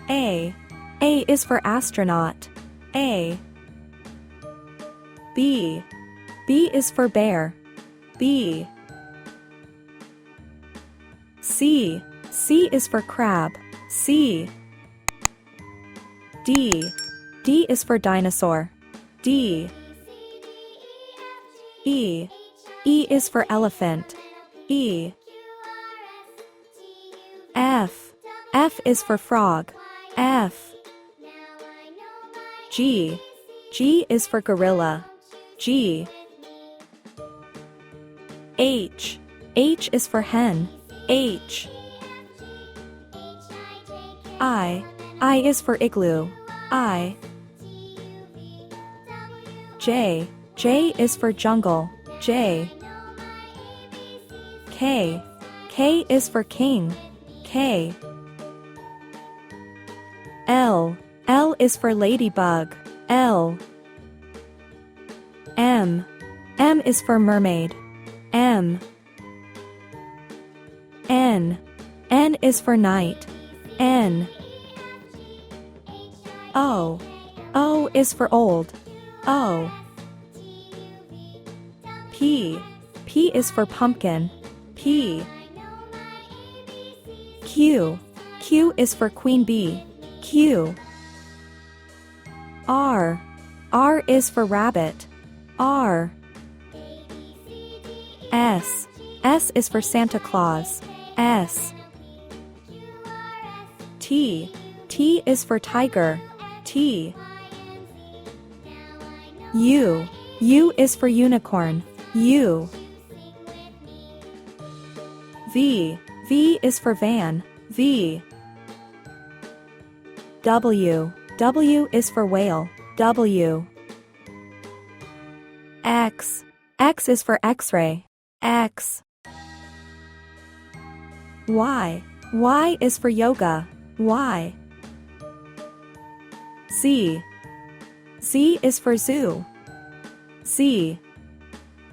A. A is for astronaut. A. B. B is for bear. B. C. C is for crab. C. D. D is for dinosaur. D. E. E is for elephant. E. F. F is for frog. F. G. G is for gorilla. G. H. H is for hen. H. I. I is for igloo. I. J. J is for jungle. J. K. K is for king. K. L. L is for ladybug. L. M. M is for mermaid. M. N. N is for knight. N. O. O is for old. O. P. P is for pumpkin. P. Q. Q is for queen bee. Q. R. R is for rabbit. R. S. S is for Santa Claus. S. T. T is for tiger. T. U. U is for unicorn. U. V. V is for van. V. W. W is for whale. W. X. X is for X-ray. X. Y. Y is for yoga. Y. Z. Z is for zoo. Z.